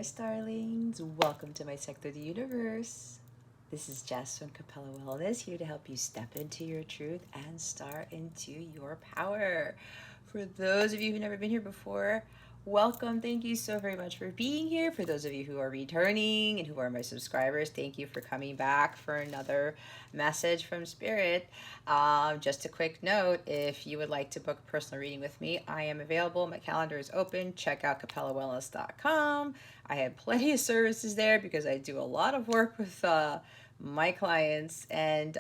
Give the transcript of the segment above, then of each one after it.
Starlings. Welcome to my sector of the universe. This is Jess from Capella Wellness, here to help you step into your truth and star into your power. For those of you who've never been here before, welcome. Thank you so very much for being here. For those of you who are returning and who are my subscribers, thank you for coming back for another message from Spirit. Just a quick note, if you would like to book a personal reading with me, I am available. My calendar is open. Check out capellawellness.com. I have plenty of services there because I do a lot of work with my clients, and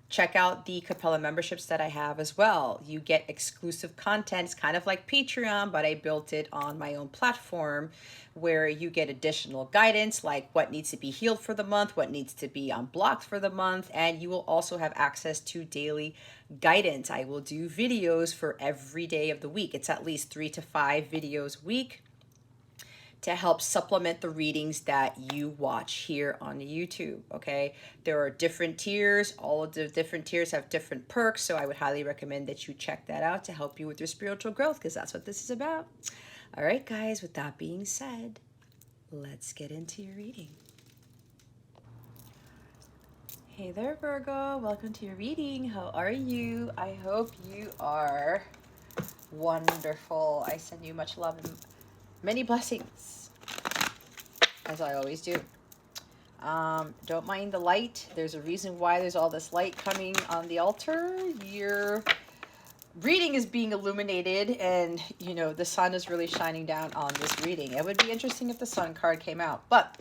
check out the Capella memberships that I have as well. You get exclusive content. It's kind of like Patreon, but I built it on my own platform where you get additional guidance like what needs to be healed for the month, what needs to be unblocked for the month, and you will also have access to daily guidance. I will do videos for every day of the week. It's at least 3 to 5 videos a week to help supplement the readings that you watch here on YouTube, okay? There are different tiers. All of the different tiers have different perks, so I would highly recommend that you check that out to help you with your spiritual growth, because that's what this is about. All right, guys, with that being said, let's get into your reading. Hey there, Virgo. Welcome to your reading. How are you? I hope you are wonderful. I send you much love and many blessings, as I always do. Don't mind the light. There's a reason why there's all this light coming on the altar. Your reading is being illuminated, and you know the sun is really shining down on this reading. It would be interesting if the sun card came out, but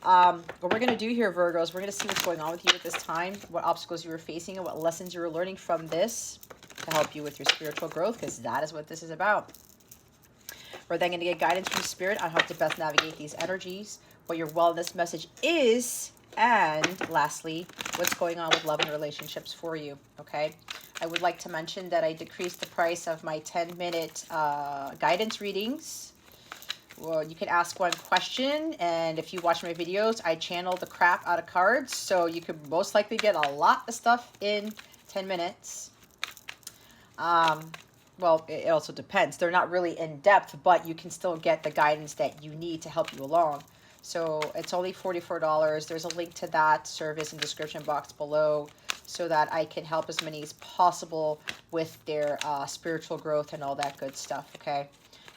what we're going to do here, Virgos, we're going to see what's going on with you at this time, what obstacles you were facing, and what lessons you were learning from this to help you with your spiritual growth, because that is what this is about. We're then going to get guidance from Spirit on how to best navigate these energies, what your wellness message is, and lastly, what's going on with love and relationships for you, okay? I would like to mention that I decreased the price of my 10-minute guidance readings. Well, you can ask one question, and if you watch my videos, I channel the crap out of cards, so you could most likely get a lot of stuff in 10 minutes. Well, it also depends. They're not really in depth, but you can still get the guidance that you need to help you along. So it's only $44. There's a link to that service in the description box below so that I can help as many as possible with their spiritual growth and all that good stuff, okay?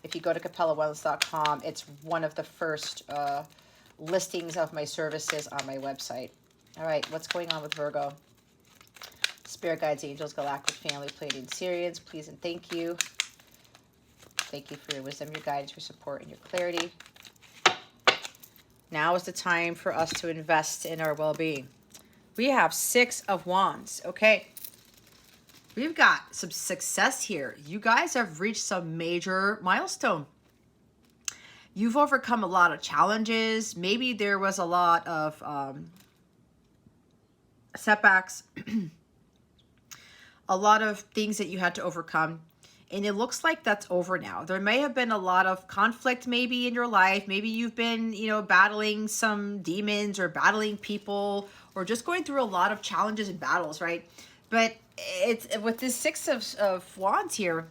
If you go to capellawellness.com, it's one of the first listings of my services on my website. All right, what's going on with Virgo? Spirit guides, angels, galactic family, Pleiadian Sirians, please and thank you. Thank you for your wisdom, your guidance, your support, and your clarity. Now is the time for us to invest in our well-being. We have 6 of Wands. Okay. We've got some success here. You guys have reached some major milestone. You've overcome a lot of challenges. Maybe there was a lot of setbacks. A lot of things that you had to overcome, and it looks like that's over now. There may have been a lot of conflict maybe in your life. Maybe you've been, you know, battling some demons or battling people or just going through a lot of challenges and battles, right? But it's with this 6 of Wands here,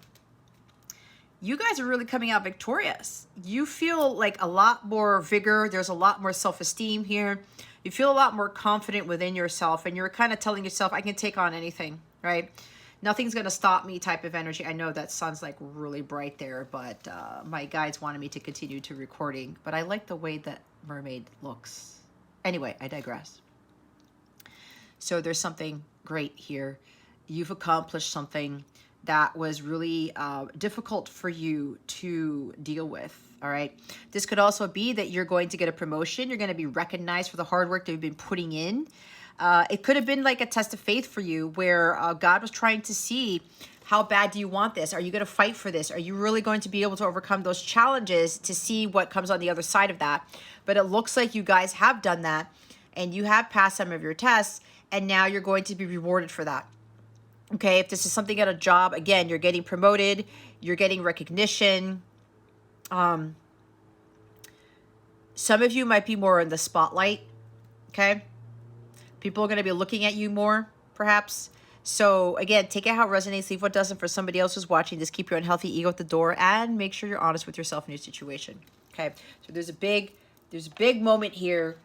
you guys are really coming out victorious. You feel like a lot more vigor. There's a lot more self-esteem here. You feel a lot more confident within yourself, and you're kind of telling yourself, I can take on anything, right? Nothing's going to stop me type of energy. I know that sun's like really bright there, but my guides wanted me to continue to recording, but I like the way that mermaid looks. Anyway, I digress. So there's something great here. You've accomplished something that was really difficult for you to deal with. All right. This could also be that you're going to get a promotion. You're going to be recognized for the hard work that you've been putting in. It could have been like a test of faith for you where God was trying to see, how bad do you want this? Are you going to fight for this? Are you really going to be able to overcome those challenges to see what comes on the other side of that? But it looks like you guys have done that, and you have passed some of your tests, and now you're going to be rewarded for that. Okay, if this is something at a job, again, you're getting promoted, you're getting recognition. Some of you might be more in the spotlight, okay? People are going to be looking at you more, perhaps. So, again, take it how it resonates, leave what doesn't for somebody else who's watching. Just keep your unhealthy ego at the door and make sure you're honest with yourself and your situation, Okay, so there's a big moment here.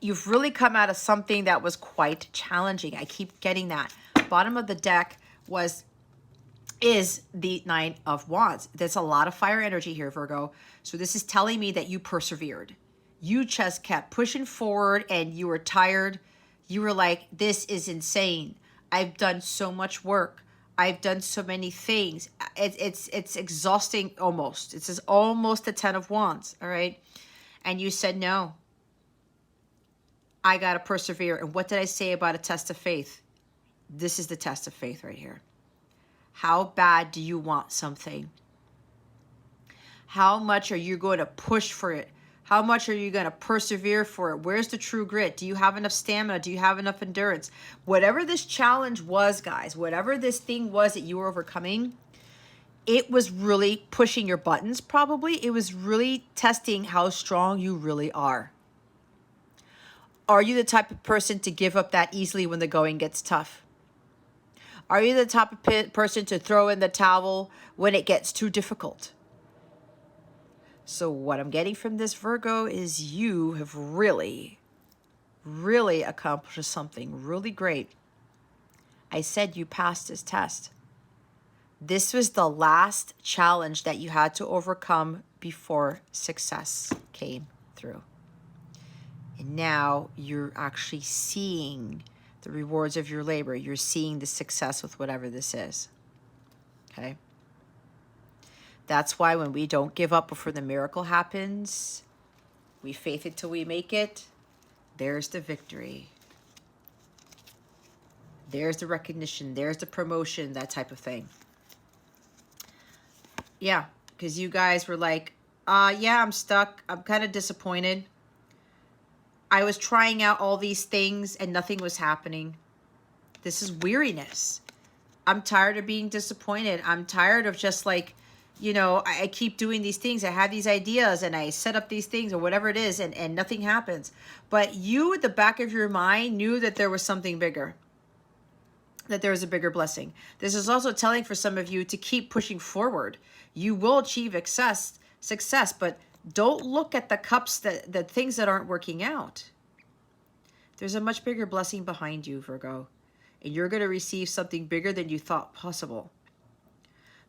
You've really come out of something that was quite challenging. I keep getting that. Bottom of the deck is the Nine of Wands. There's a lot of fire energy here, Virgo. So this is telling me that you persevered. You just kept pushing forward and you were tired. You were like, this is insane. I've done so much work. I've done so many things. It's exhausting almost. It's almost the Ten of Wands, all right? And you said, no, I got to persevere. And what did I say about a test of faith? This is the test of faith right here. How bad do you want something? How much are you going to push for it? How much are you going to persevere for it? Where's the true grit? Do you have enough stamina? Do you have enough endurance? Whatever this challenge was, guys, whatever this thing was that you were overcoming, it was really pushing your buttons probably. It was really testing how strong you really are. Are you the type of person to give up that easily when the going gets tough? Are you the type of person to throw in the towel when it gets too difficult? So what I'm getting from this, Virgo, is you have really, really accomplished something really great. I said you passed this test. This was the last challenge that you had to overcome before success came through. And now you're actually seeing the rewards of your labor. You're seeing the success with whatever this is. Okay? That's why when we don't give up before the miracle happens, we faith it till we make it, there's the victory. There's the recognition. There's the promotion, that type of thing. Yeah, because you guys were like, yeah, I'm stuck. I'm kind of disappointed. I was trying out all these things and nothing was happening. This is weariness. I'm tired of being disappointed. I'm tired of just like, you know, I keep doing these things. I have these ideas and I set up these things or whatever it is and nothing happens. But you at the back of your mind knew that there was something bigger, that there was a bigger blessing. This is also telling for some of you to keep pushing forward. You will achieve success, but don't look at the cups, the things that aren't working out. There's a much bigger blessing behind you, Virgo. And you're going to receive something bigger than you thought possible.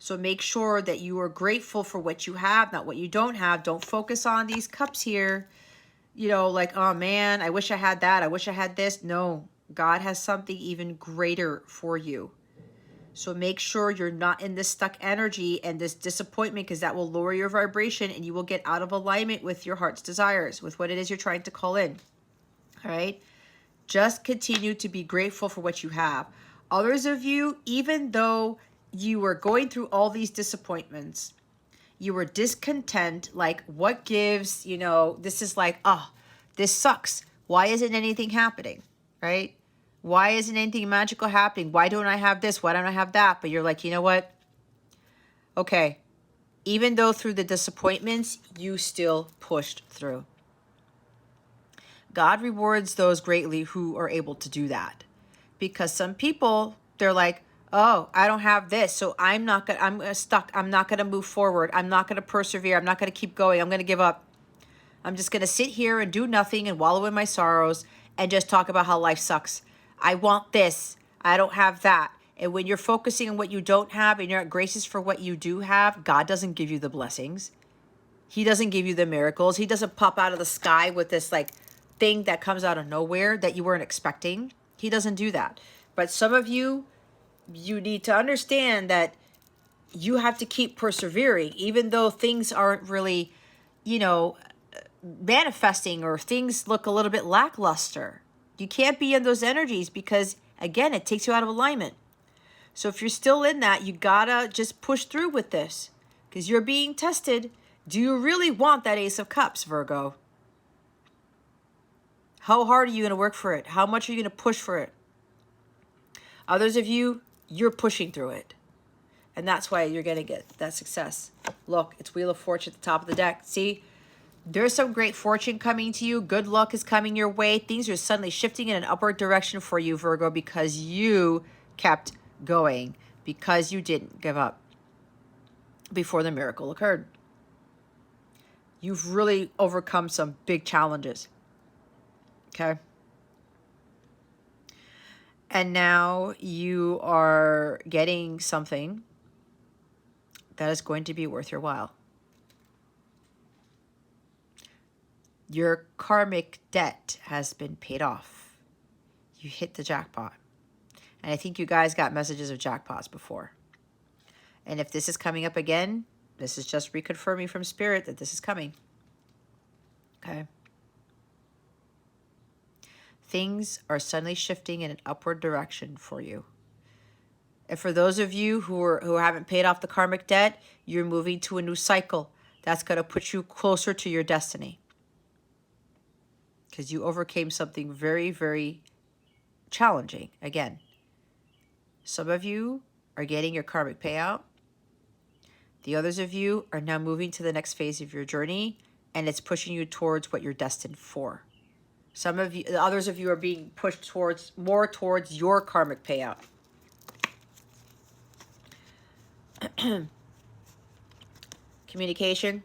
So make sure that you are grateful for what you have, not what you don't have. Don't focus on these cups here. You know, like, oh man, I wish I had that. I wish I had this. No, God has something even greater for you. So make sure you're not in this stuck energy and this disappointment, because that will lower your vibration and you will get out of alignment with your heart's desires, with what it is you're trying to call in. All right? Just continue to be grateful for what you have. Others of you, even though you were going through all these disappointments, you were discontent, like what gives, you know, this is like, oh, this sucks. Why isn't anything happening, right? Why isn't anything magical happening? Why don't I have this? Why don't I have that? But you're like, you know what? Okay, even though through the disappointments, you still pushed through. God rewards those greatly who are able to do that. Because some people, they're like, oh, I don't have this, so I'm stuck. I'm not going to move forward. I'm not going to persevere. I'm not going to keep going. I'm going to give up. I'm just going to sit here and do nothing and wallow in my sorrows and just talk about how life sucks. I want this. I don't have that. And when you're focusing on what you don't have and you're not gracious for what you do have, God doesn't give you the blessings. He doesn't give you the miracles. He doesn't pop out of the sky with this like thing that comes out of nowhere that you weren't expecting. He doesn't do that. But some of you, you need to understand that you have to keep persevering, even though things aren't really, you know, manifesting or things look a little bit lackluster. You can't be in those energies because, again, it takes you out of alignment. So if you're still in that, you gotta just push through with this because you're being tested. Do you really want that Ace of Cups, Virgo? How hard are you going to work for it? How much are you going to push for it? Others of you, you're pushing through it. And that's why you're going to get that success. Look, it's Wheel of Fortune at the top of the deck. See? There's some great fortune coming to you. Good luck is coming your way. Things are suddenly shifting in an upward direction for you, Virgo, because you kept going, because you didn't give up before the miracle occurred. You've really overcome some big challenges. Okay. And now you are getting something that is going to be worth your while. Your karmic debt has been paid off. You hit the jackpot. And I think you guys got messages of jackpots before. And if this is coming up again, this is just reconfirming from Spirit that this is coming. Okay. Things are suddenly shifting in an upward direction for you. And for those of you who haven't paid off the karmic debt, you're moving to a new cycle. That's going to put you closer to your destiny. Because you overcame something very, very challenging. Again, some of you are getting your karmic payout. The others of you are now moving to the next phase of your journey, and it's pushing you towards what you're destined for. Some of you, the others of you are being pushed towards your karmic payout. Communication.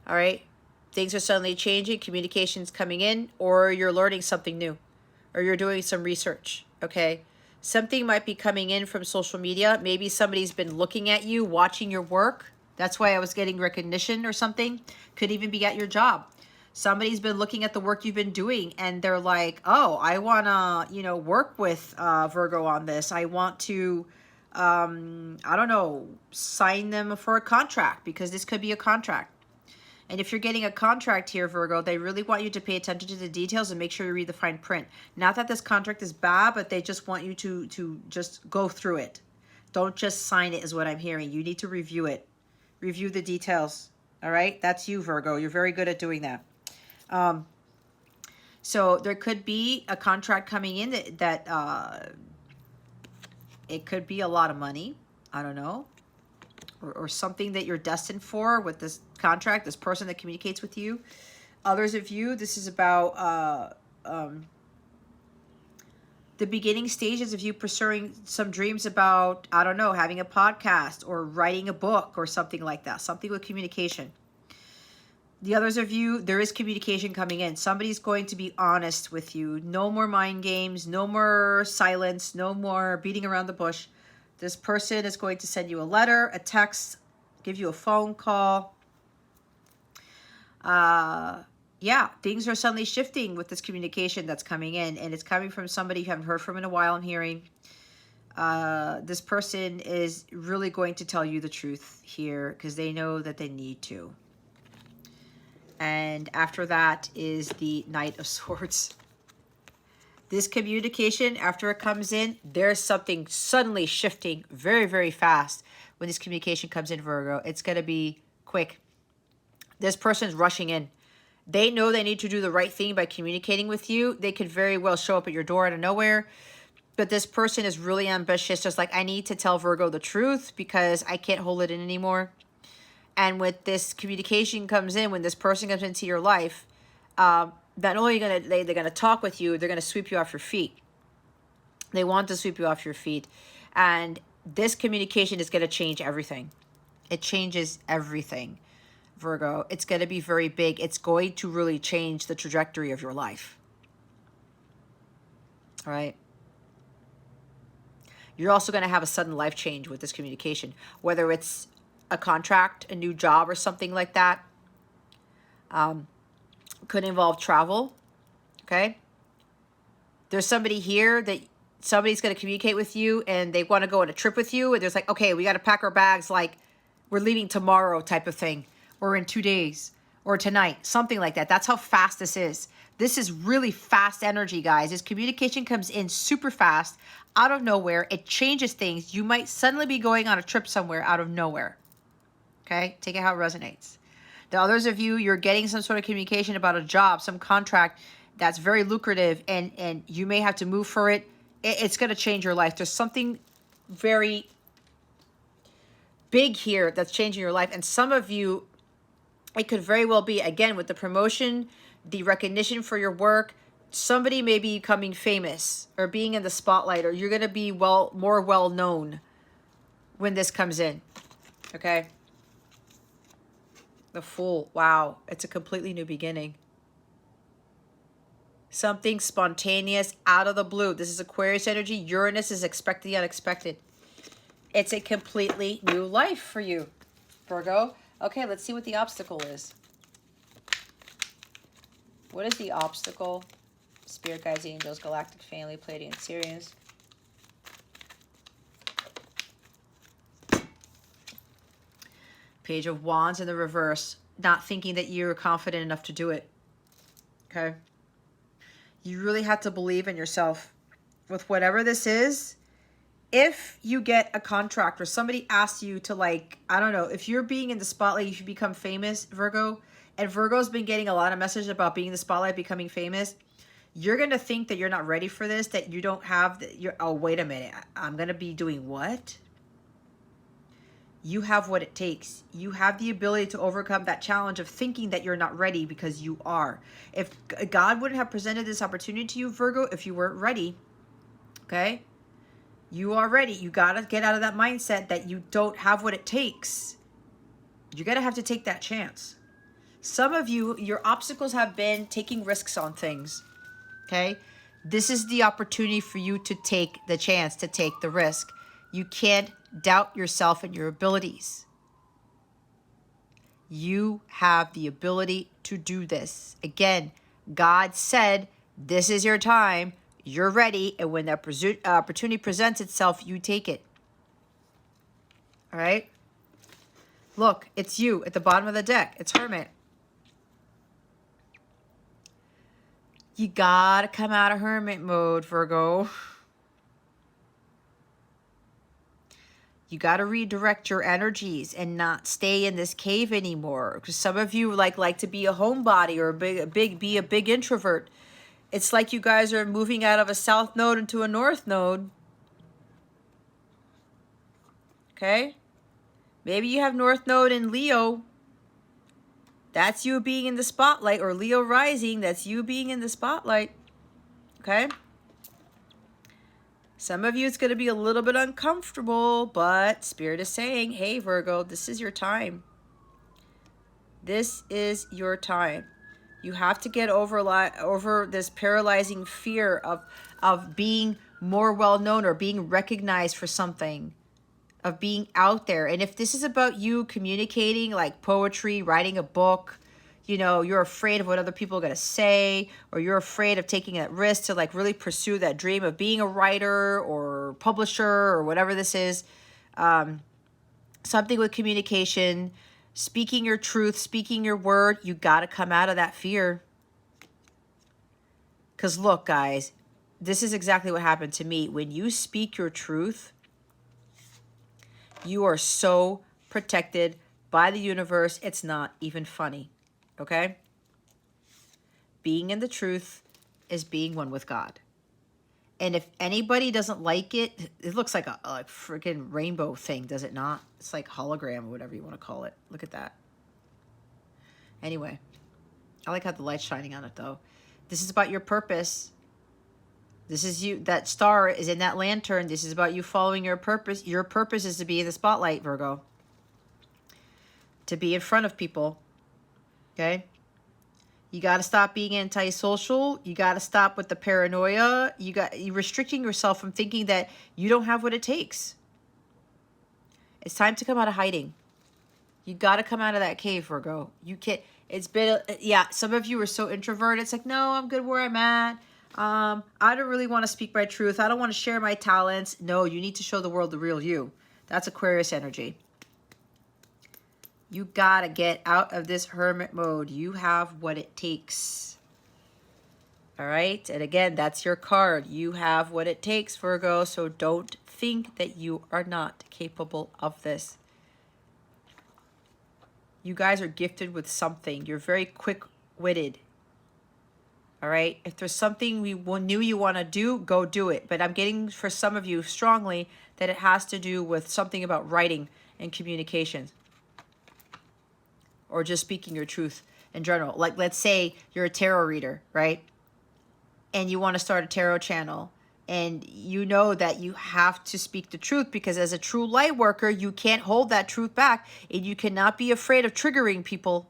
All right. Things are suddenly changing. Communication's coming in, or you're learning something new, or you're doing some research. Okay. Something might be coming in from social media. Maybe somebody's been looking at you, watching your work. That's why I was getting recognition or something. Could even be at your job. Somebody's been looking at the work you've been doing, and they're like, oh, I want to, work with Virgo on this. I want to, I don't know, sign them for a contract, because this could be a contract. And if you're getting a contract here, Virgo, they really want you to pay attention to the details and make sure you read the fine print. Not that this contract is bad, but they just want you to just go through it. Don't just sign it, is what I'm hearing. You need to review it. Review the details. All right? That's you, Virgo. You're very good at doing that. So there could be a contract coming in that it could be a lot of money. I don't know. Or something that you're destined for with this contract, this person that communicates with you. Others of you, this is about the beginning stages of you pursuing some dreams about, I don't know, having a podcast or writing a book or something like that. Something with communication. The others of you, there is communication coming in. Somebody's going to be honest with you. No more mind games. No more silence. No more beating around the bush. This person is going to send you a letter, a text, give you a phone call. Yeah, things are suddenly shifting with this communication that's coming in. And it's coming from somebody you haven't heard from in a while, I'm hearing. This person is really going to tell you the truth here because they know that they need to. And after that is the Knight of Swords. This communication, after it comes in, there's something suddenly shifting very, very fast when this communication comes in, Virgo. It's going to be quick. This person's rushing in. They know they need to do the right thing by communicating with you. They could very well show up at your door out of nowhere. But this person is really ambitious, just like, I need to tell Virgo the truth because I can't hold it in anymore. And with this communication comes in, when this person comes into your life, not only they're gonna talk with you, they're gonna sweep you off your feet. They want to sweep you off your feet. And this communication is gonna change everything. It changes everything, Virgo. It's gonna be very big. It's going to really change the trajectory of your life. All right. You're also gonna have a sudden life change with this communication, whether it's a contract, a new job, or something like that. Could involve travel. Okay. There's somebody here that somebody's going to communicate with you and they want to go on a trip with you. And there's like, okay, we got to pack our bags. Like we're leaving tomorrow type of thing, or in 2 days or tonight, something like that. That's how fast this is. This is really fast energy, guys. This communication comes in super fast out of nowhere. It changes things. You might suddenly be going on a trip somewhere out of nowhere. Okay. Take it how it resonates. The others of you, you're getting some sort of communication about a job, some contract that's very lucrative, and you may have to move for it. It's going to change your life. There's something very big here that's changing your life. And some of you, it could very well be, again, with the promotion, the recognition for your work, somebody may be becoming famous or being in the spotlight, or you're going to be more well known when this comes in. Okay. The Fool. Wow. It's a completely new beginning. Something spontaneous, out of the blue. This is Aquarius energy. Uranus is expected the unexpected. It's a completely new life for you, Virgo. Okay, let's see what the obstacle is. What is the obstacle? Spirit guides, angels, galactic family, Pleiadian, Sirius. Page of Wands in the reverse. Not thinking that you're confident enough to do it. Okay. You really have to believe in yourself. With whatever this is, if you get a contract or somebody asks you to, like, I don't know, if you're being in the spotlight, you should become famous, Virgo. And Virgo's been getting a lot of messages about being in the spotlight, becoming famous. You're going to think that you're not ready for this, that you don't have, oh, wait a minute. I'm going to be doing what? You have what it takes. You have the ability to overcome that challenge of thinking that you're not ready, because you are. If God wouldn't have presented this opportunity to you, Virgo, if you weren't ready, okay? You are ready. You got to get out of that mindset that you don't have what it takes. You're going to have to take that chance. Some of you, your obstacles have been taking risks on things, okay? This is the opportunity for you to take the chance, to take the risk. You can't doubt yourself and your abilities. You have the ability to do this. Again, God said, this is your time. You're ready. And when that opportunity presents itself, you take it. All right? Look, it's you at the bottom of the deck. It's Hermit. You gotta come out of hermit mode, Virgo. You got to redirect your energies and not stay in this cave anymore. Because some of you like to be a homebody or be a big introvert. It's like you guys are moving out of a south node into a north node. Okay? Maybe you have north node in Leo. That's you being in the spotlight. Or Leo rising. That's you being in the spotlight. Okay? Some of you, it's going to be a little bit uncomfortable, but Spirit is saying, hey, Virgo, this is your time. This is your time. You have to get over this paralyzing fear of being more well-known or being recognized for something, of being out there. And if this is about you communicating, like poetry, writing a book, you know, you're afraid of what other people are going to say, or you're afraid of taking that risk to like really pursue that dream of being a writer or publisher or whatever this is, something with communication, speaking your truth, speaking your word, you got to come out of that fear. Because look, guys, this is exactly what happened to me. When you speak your truth, you are so protected by the universe, it's not even funny. Okay? Being in the truth is being one with God. And if anybody doesn't like it, it looks like a freaking rainbow thing, does it not? It's like hologram or whatever you want to call it. Look at that. Anyway, I like how the light's shining on it, though. This is about your purpose. This is you. That star is in that lantern. This is about you following your purpose. Your purpose is to be in the spotlight, Virgo. To be in front of people. Okay? You got to stop being antisocial. You got to stop with the paranoia. You're restricting yourself from thinking that you don't have what it takes. It's time to come out of hiding. You got to come out of that cave, Virgo. You can't. It's been, yeah, some of you are so introverted. It's like, no, I'm good where I'm at. I don't really want to speak my truth. I don't want to share my talents. No, you need to show the world the real you. That's Aquarius energy. You gotta get out of this hermit mode. You have what it takes. All right? And again, that's your card. You have what it takes, Virgo. So don't think that you are not capable of this. You guys are gifted with something. You're very quick-witted. All right? If there's something we knew you want to do, go do it. But I'm getting, for some of you, strongly that it has to do with something about writing and communications. Or just speaking your truth in general. Like, let's say you're a tarot reader, right? And you want to start a tarot channel. And you know that you have to speak the truth, because as a true light worker, you can't hold that truth back, and you cannot be afraid of triggering people.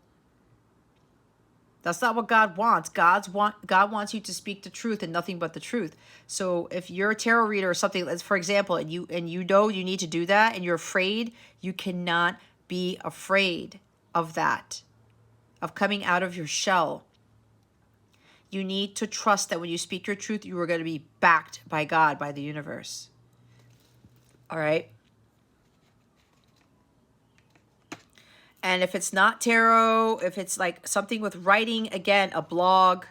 That's not what God wants. God wants you to speak the truth and nothing but the truth. So if you're a tarot reader or something, let's for example, and you know you need to do that, and you're afraid, you cannot be afraid of that, of coming out of your shell. You need to trust that when you speak your truth, you are going to be backed by God, by the universe. All right? And if it's not tarot, if it's like something with writing, again, a blog,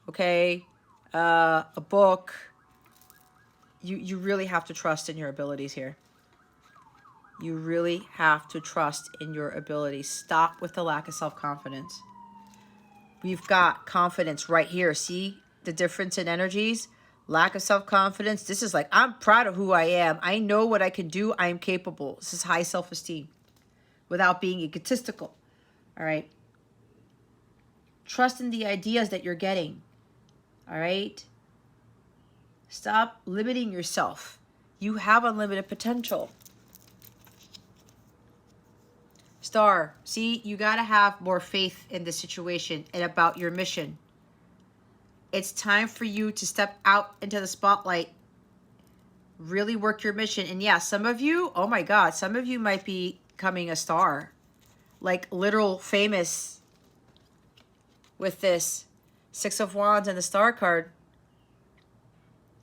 okay, a book, you really have to trust in your abilities here. You really have to trust in your abilities. Stop with the lack of self-confidence. We've got confidence right here. See the difference in energies? Lack of self-confidence. This is like, I'm proud of who I am. I know what I can do. I am capable. This is high self-esteem without being egotistical. All right? Trust in the ideas that you're getting. All right? Stop limiting yourself. You have unlimited potential. Star, see, you got to have more faith in the situation and about your mission. It's time for you to step out into the spotlight, really work your mission. And yeah, some of you, oh my God, some of you might be becoming a star, like literal famous with this Six of Wands and the Star card.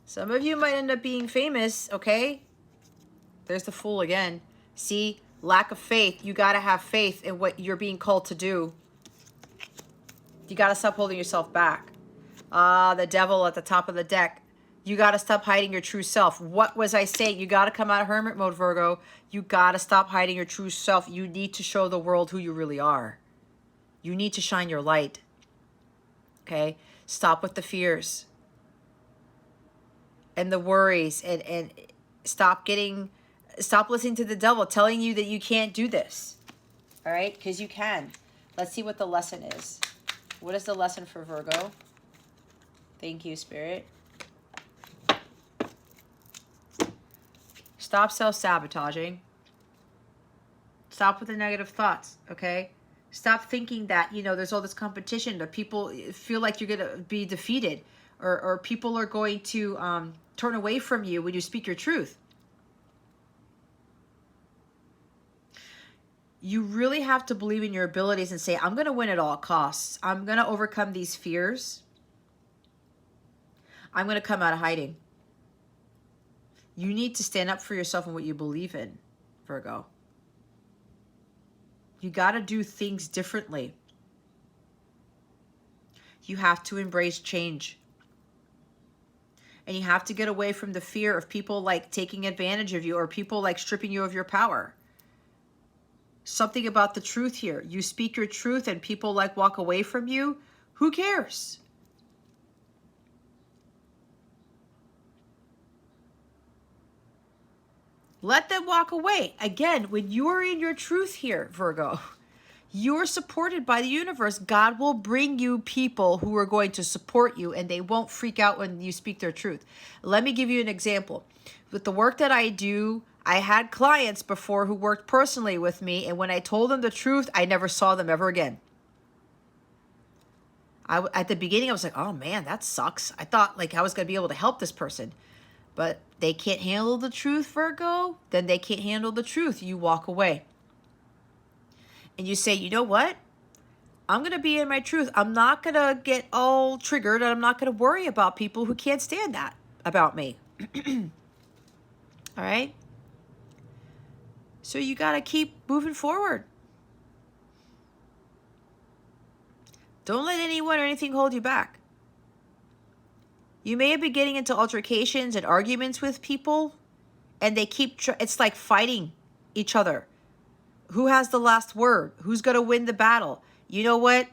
Some of you might end up being famous, okay? There's the Fool again. See, lack of faith. You got to have faith in what you're being called to do. You got to stop holding yourself back. The Devil at the top of the deck. You got to stop hiding your true self. What was I saying? You got to come out of hermit mode, Virgo. You got to stop hiding your true self. You need to show the world who you really are. You need to shine your light. Okay? Stop with the fears and the worries, and stop listening to the devil telling you that you can't do this. All right? Because you can. Let's see what the lesson is. What is the lesson for Virgo? Thank you, Spirit. Stop self-sabotaging. Stop with the negative thoughts, okay? Stop thinking that, you know, there's all this competition, that people feel like you're going to be defeated, or people are going to turn away from you when you speak your truth. You really have to believe in your abilities and say, I'm going to win at all costs. I'm going to overcome these fears. I'm going to come out of hiding. You need to stand up for yourself and what you believe in, Virgo. You got to do things differently. You have to embrace change. And you have to get away from the fear of people like taking advantage of you, or people like stripping you of your power. Something about the truth here. You speak your truth and people like walk away from you. Who cares? Let them walk away. Again, when you are in your truth here, Virgo, you're supported by the universe. God will bring you people who are going to support you, and they won't freak out when you speak their truth. Let me give you an example. With the work that I do, I had clients before who worked personally with me, and when I told them the truth, I never saw them ever again. At the beginning, I was like, oh man, that sucks. I thought like I was going to be able to help this person. But they can't handle the truth, Virgo. Then they can't handle the truth. You walk away. And you say, you know what? I'm going to be in my truth. I'm not going to get all triggered, and I'm not going to worry about people who can't stand that about me. All right? So you got to keep moving forward. Don't let anyone or anything hold you back. You may have been getting into altercations and arguments with people, and they keep, it's like fighting each other. Who has the last word? Who's going to win the battle? You know what?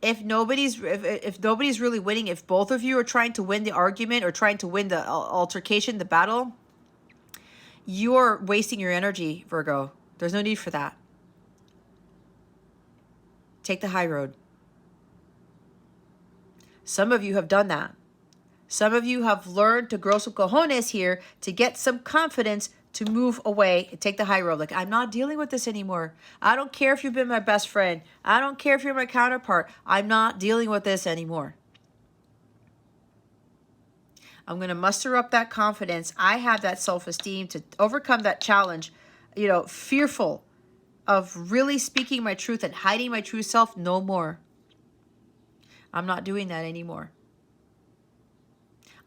If nobody's really winning, if both of you are trying to win the argument or trying to win the altercation, the battle, you're wasting your energy, Virgo. There's no need for that. Take the high road. Some of you have done that. Some of you have learned to grow some cojones here, to get some confidence, to move away and take the high road. Like, I'm not dealing with this anymore. I don't care if you've been my best friend. I don't care if you're my counterpart. I'm not dealing with this anymore. I'm going to muster up that confidence. I have that self-esteem to overcome that challenge, fearful of really speaking my truth and hiding my true self. No more. I'm not doing that anymore.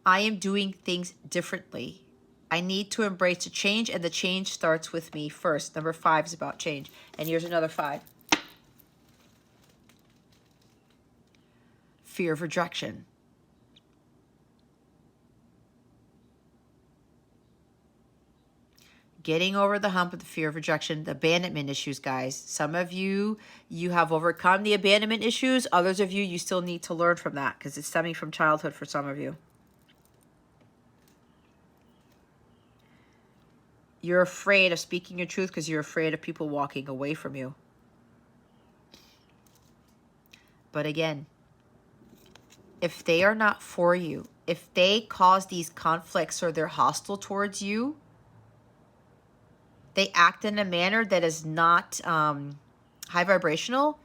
I am doing things differently. I need to embrace the change, and the change starts with me first. Number 5 is about change. And here's another 5. Fear of rejection. Getting over the hump of the fear of rejection, the abandonment issues, guys. Some of you, you have overcome the abandonment issues. Others of you, you still need to learn from that because it's stemming from childhood for some of you. You're afraid of speaking your truth because you're afraid of people walking away from you. But again, if they are not for you, if they cause these conflicts or they're hostile towards you, they act in a manner that is not high vibrational,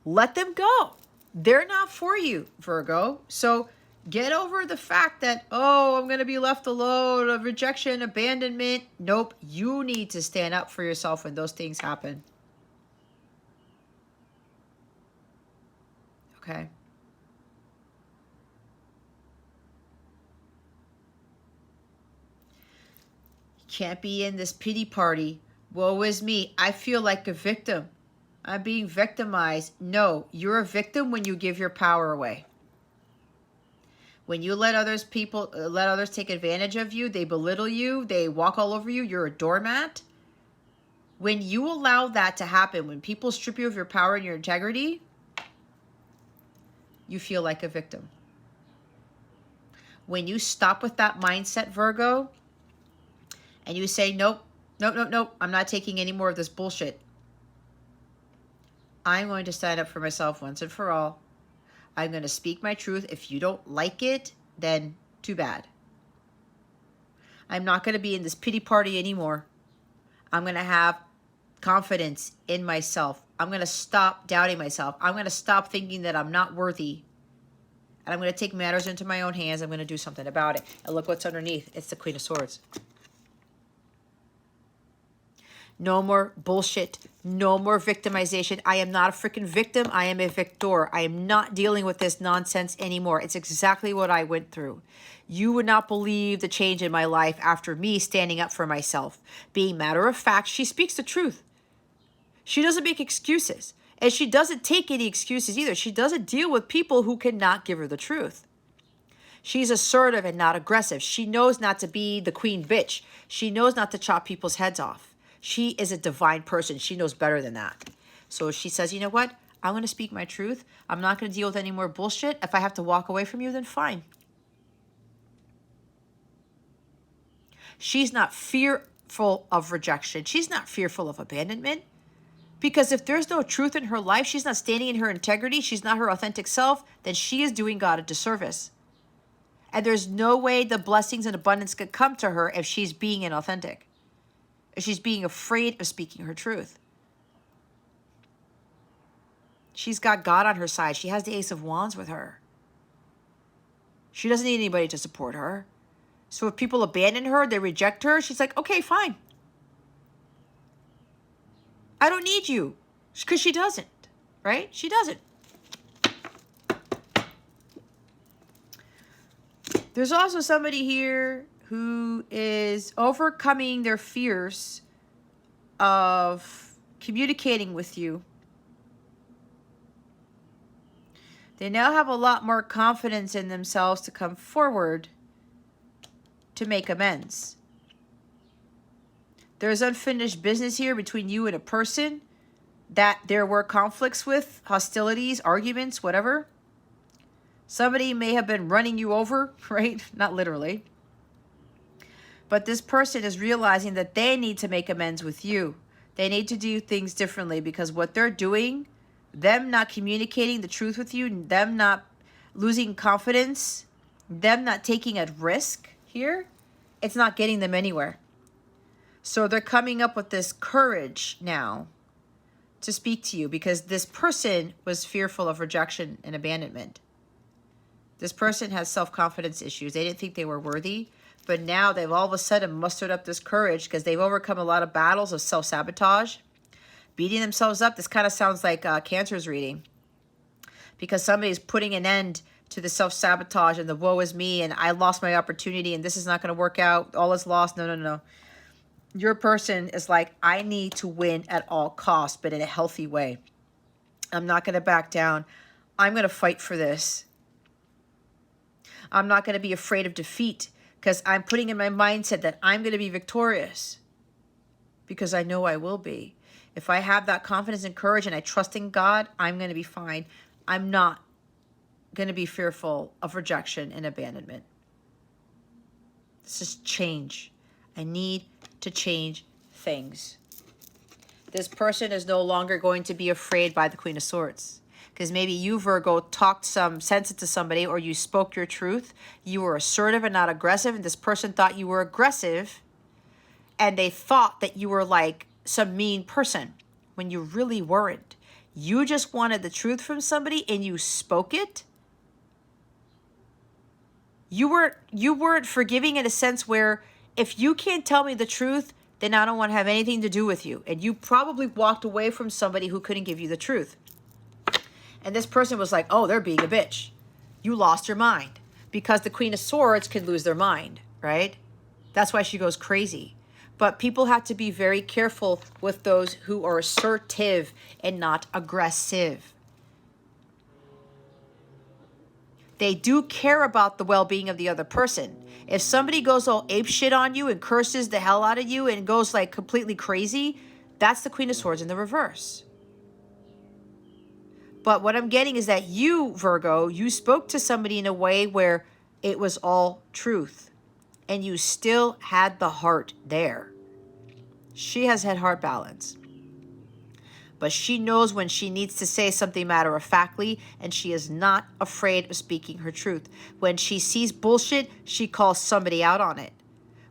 let them go. They're not for you, Virgo. So get over the fact that, oh, I'm going to be left alone, of rejection, abandonment. Nope. You need to stand up for yourself when those things happen. Okay. Can't be in this pity party. Woe is me. I feel like a victim. I'm being victimized. No, you're a victim when you give your power away. When you let others take advantage of you, they belittle you, they walk all over you, you're a doormat. When you allow that to happen, when people strip you of your power and your integrity, you feel like a victim. When you stop with that mindset, Virgo, and you say, nope, I'm not taking any more of this bullshit. I'm going to stand up for myself once and for all. I'm going to speak my truth. If you don't like it, then too bad. I'm not going to be in this pity party anymore. I'm going to have confidence in myself. I'm going to stop doubting myself. I'm going to stop thinking that I'm not worthy. And I'm going to take matters into my own hands. I'm going to do something about it. And look what's underneath. It's the Queen of Swords. No more bullshit. No more victimization. I am not a freaking victim. I am a victor. I am not dealing with this nonsense anymore. It's exactly what I went through. You would not believe the change in my life after me standing up for myself. Being matter of fact, she speaks the truth. She doesn't make excuses. And she doesn't take any excuses either. She doesn't deal with people who cannot give her the truth. She's assertive and not aggressive. She knows not to be the queen bitch. She knows not to chop people's heads off. She is a divine person. She knows better than that. So she says, you know what? I'm going to speak my truth. I'm not going to deal with any more bullshit. If I have to walk away from you, then fine. She's not fearful of rejection. She's not fearful of abandonment. Because if there's no truth in her life, she's not standing in her integrity, she's not her authentic self, then she is doing God a disservice. And there's no way the blessings and abundance could come to her if she's being inauthentic. If she's being afraid of speaking her truth. She's got God on her side. She has the Ace of Wands with her. She doesn't need anybody to support her. So if people abandon her, they reject her, she's like, okay, fine. I don't need you. Because she doesn't, right? She doesn't. There's also somebody here who is overcoming their fears of communicating with you. They now have a lot more confidence in themselves to come forward to make amends. There's unfinished business here between you and a person that there were conflicts with, hostilities, arguments, whatever. Somebody may have been running you over, right? Not literally. But this person is realizing that they need to make amends with you. They need to do things differently because what they're doing, them not communicating the truth with you, them not losing confidence, them not taking a risk here, it's not getting them anywhere. So they're coming up with this courage now to speak to you because this person was fearful of rejection and abandonment. This person has self-confidence issues. They didn't think they were worthy, but now they've all of a sudden mustered up this courage because they've overcome a lot of battles of self-sabotage, beating themselves up. This kind of sounds like Cancer's reading, because somebody's putting an end to the self-sabotage and the woe is me and I lost my opportunity and this is not going to work out. All is lost. No, no, no. Your person is like, I need to win at all costs, but in a healthy way. I'm not going to back down. I'm going to fight for this. I'm not going to be afraid of defeat because I'm putting in my mindset that I'm going to be victorious because I know I will be. If I have that confidence and courage and I trust in God, I'm going to be fine. I'm not going to be fearful of rejection and abandonment. This is change. I need to change things. This person is no longer going to be afraid by the Queen of Swords. Because maybe you, Virgo, talked some sense into somebody or you spoke your truth. You were assertive and not aggressive. And this person thought you were aggressive. And they thought that you were like some mean person when you really weren't. You just wanted the truth from somebody and you spoke it. You weren't forgiving in a sense where if you can't tell me the truth, then I don't want to have anything to do with you. And you probably walked away from somebody who couldn't give you the truth. And this person was like, oh, they're being a bitch. You lost your mind. Because the Queen of Swords can lose their mind, right? That's why she goes crazy. But people have to be very careful with those who are assertive and not aggressive. They do care about the well-being of the other person. If somebody goes all apeshit on you and curses the hell out of you and goes like completely crazy, that's the Queen of Swords in the reverse. But what I'm getting is that you, Virgo, you spoke to somebody in a way where it was all truth. And you still had the heart there. She has had heart balance. But she knows when she needs to say something matter-of-factly, and she is not afraid of speaking her truth. When she sees bullshit, she calls somebody out on it.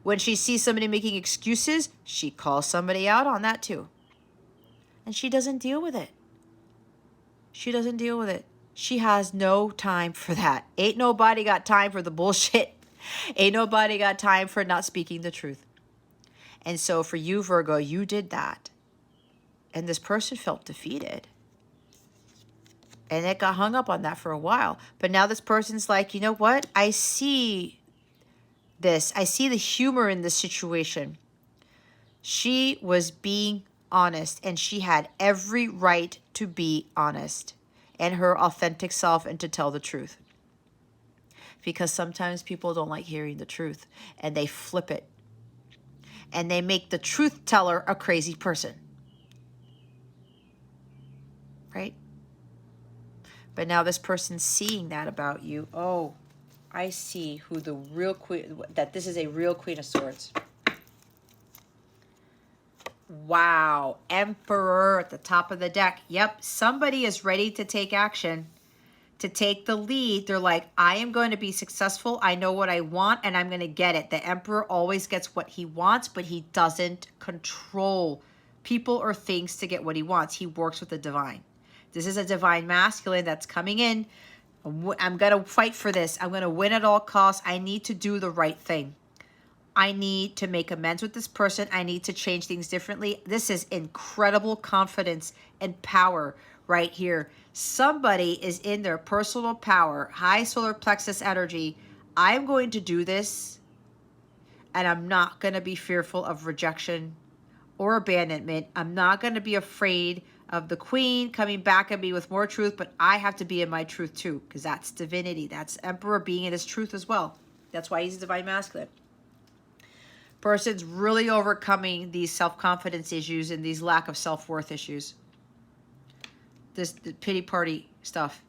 When she sees somebody making excuses, she calls somebody out on that too. And she doesn't deal with it. She doesn't deal with it. She has no time for that. Ain't nobody got time for the bullshit. Ain't nobody got time for not speaking the truth. And so for you, Virgo, you did that. And this person felt defeated. And it got hung up on that for a while. But now this person's like, you know what? I see this. I see the humor in this situation. She was being honest, and she had every right to be honest and her authentic self and to tell the truth. Because sometimes people don't like hearing the truth and they flip it. And they make the truth teller a crazy person. Right? But now this person's seeing that about you. Oh, I see who the real queen, that this is a real Queen of Swords. Wow. Emperor at the top of the deck. Yep. Somebody is ready to take action, to take the lead. They're like, I am going to be successful. I know what I want and I'm going to get it. The Emperor always gets what he wants, but he doesn't control people or things to get what he wants. He works with the divine. This is a divine masculine that's coming in. I'm going to fight for this. I'm going to win at all costs. I need to do the right thing. I need to make amends with this person. I need to change things differently. This is incredible confidence and power right here. Somebody is in their personal power, high solar plexus energy. I'm going to do this, and I'm not going to be fearful of rejection or abandonment. I'm not going to be afraid of the queen coming back at me with more truth, but I have to be in my truth too, because that's divinity. That's Emperor being in his truth as well. That's why he's a divine masculine. Person's really overcoming these self-confidence issues and these lack of self-worth issues. The pity party stuff.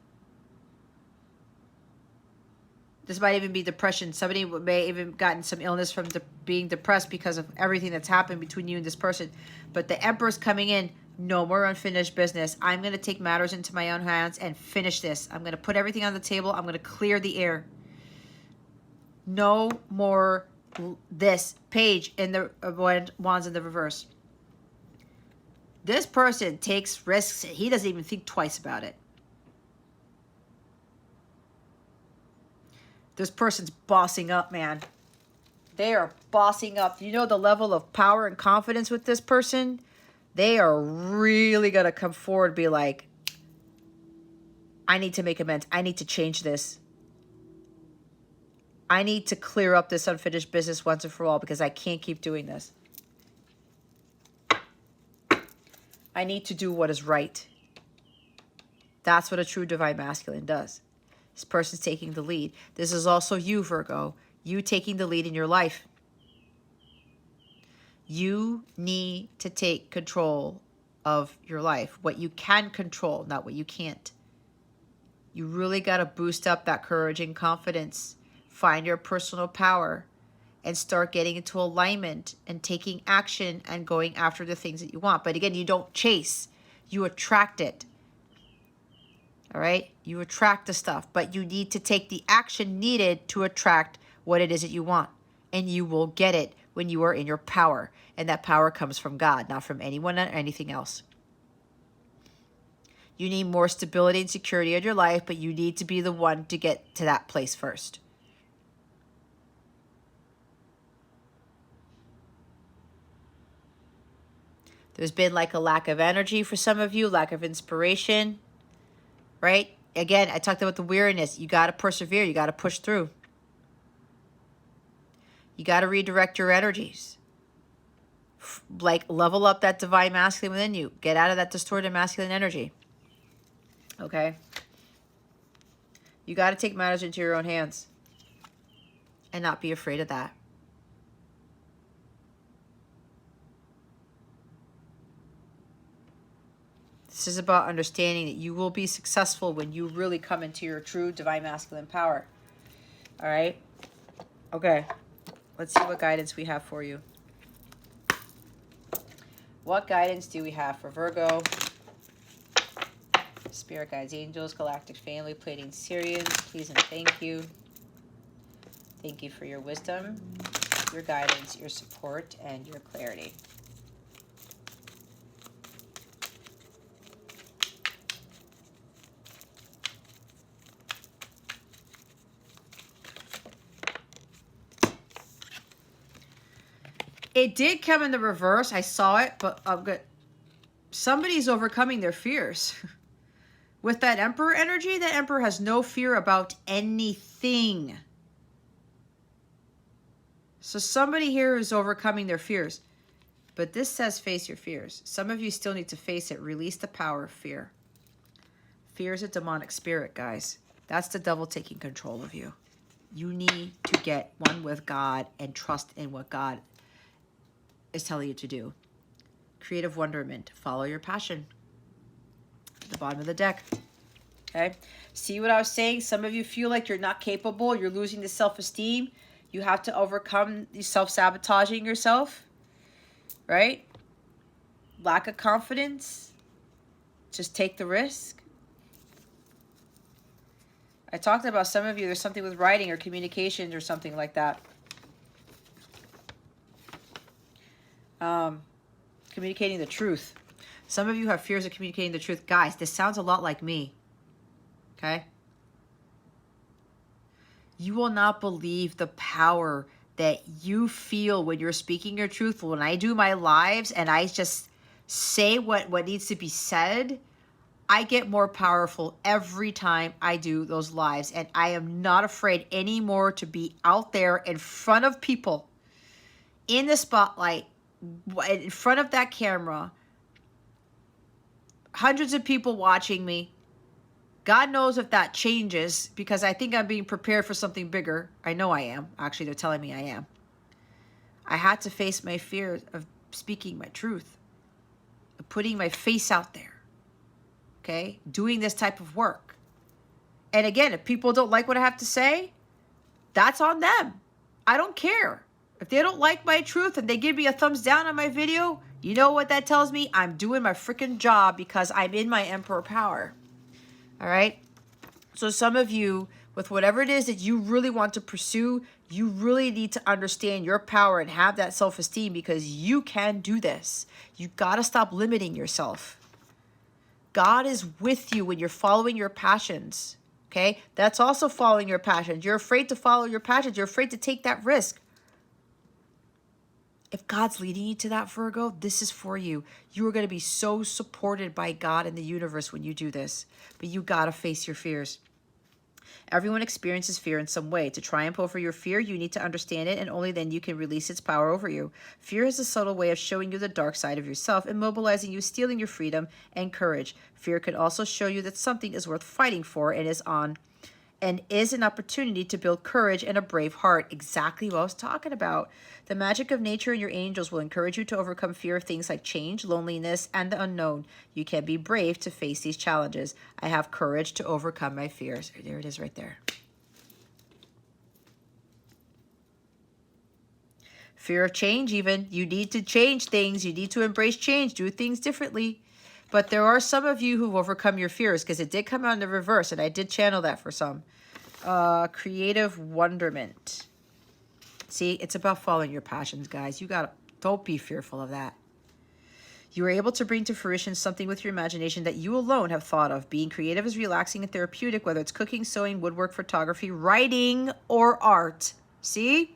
This might even be depression. Somebody may even gotten some illness from being depressed because of everything that's happened between you and this person. But the Emperor's coming in No more unfinished business. I'm going to take matters into my own hands and finish this. I'm going to put everything on the table. I'm going to clear the air. No more this page in the wands in the reverse. This person takes risks. He doesn't even think twice about it. This person's bossing up, man. They are bossing up. You know the level of power and confidence with this person? They are really going to come forward and be like, I need to make amends. I need to change this. I need to clear up this unfinished business once and for all because I can't keep doing this. I need to do what is right. That's what a true divine masculine does. This person's taking the lead. This is also you, Virgo. You taking the lead in your life. You need to take control of your life. What you can control, not what you can't. You really got to boost up that courage and confidence. Find your personal power and start getting into alignment and taking action and going after the things that you want. But again, you don't chase. You attract it. All right? You attract the stuff, but you need to take the action needed to attract what it is that you want. And you will get it when you are in your power. And that power comes from God, not from anyone or anything else. You need more stability and security in your life, but you need to be the one to get to that place first. There's been like a lack of energy for some of you, lack of inspiration, right? Again, I talked about the weariness. You got to persevere. You got to push through. You got to redirect your energies. Like level up that divine masculine within you. Get out of that distorted masculine energy. Okay? You got to take matters into your own hands and not be afraid of that. This is about understanding that you will be successful when you really come into your true divine masculine power. All right? Okay. Let's see what guidance we have for you. What guidance do we have for Virgo? Spirit guides, angels, galactic family, Pleiadian Syrians, please and thank you. Thank you for your wisdom, your guidance, your support, and your clarity. It did come in the reverse. I saw it, but I'm good. Somebody's overcoming their fears. With that Emperor energy, that Emperor has no fear about anything. So somebody here is overcoming their fears. But this says face your fears. Some of you still need to face it. Release the power of fear. Fear is a demonic spirit, guys. That's the devil taking control of you. You need to get one with God and trust in what God is telling you to do. Creative wonderment. Follow your passion. At the bottom of the deck. Okay? See what I was saying? Some of you feel like you're not capable. You're losing the self-esteem. You have to overcome self-sabotaging yourself. Right? Lack of confidence. Just take the risk. I talked about some of you, there's something with writing or communications or something like that. Communicating the truth. Some of you have fears of communicating the truth. Guys, this sounds a lot like me. Okay? You will not believe the power that you feel when you're speaking your truth. When I do my lives and I just say what needs to be said, I get more powerful every time I do those lives. And I am not afraid anymore to be out there in front of people, in the spotlight, in front of that camera, hundreds of people watching me. God knows if that changes, because I think I'm being prepared for something bigger. I know I am. Actually, they're telling me I am. I had to face my fear of speaking my truth, of putting my face out there. Okay? Doing this type of work. And again, if people don't like what I have to say, that's on them. I don't care. If they don't like my truth and they give me a thumbs down on my video, you know what that tells me? I'm doing my freaking job because I'm in my emperor power. All right? So some of you, with whatever it is that you really want to pursue, you really need to understand your power and have that self-esteem because you can do this. You got to stop limiting yourself. God is with you when you're following your passions. Okay? That's also following your passions. You're afraid to follow your passions. You're afraid to take that risk. If God's leading you to that, Virgo, this is for you. You are going to be so supported by God and the universe when you do this. But you got to face your fears. Everyone experiences fear in some way. To triumph over your fear, you need to understand it, and only then you can release its power over you. Fear is a subtle way of showing you the dark side of yourself, immobilizing you, stealing your freedom and courage. Fear can also show you that something is worth fighting for and is an opportunity to build courage and a brave heart. Exactly what I was talking about. The magic of nature and your angels will encourage you to overcome fear of things like change, loneliness, and the unknown. You can be brave to face these challenges. I have courage to overcome my fears. There it is right there. Fear of change even. You need to change things. You need to embrace change. Do things differently. But there are some of you who've overcome your fears because it did come out in the reverse, and I did channel that for some. Creative wonderment. See, it's about following your passions, guys. Don't be fearful of that. You are able to bring to fruition something with your imagination that you alone have thought of. Being creative is relaxing and therapeutic, whether it's cooking, sewing, woodwork, photography, writing, or art. See?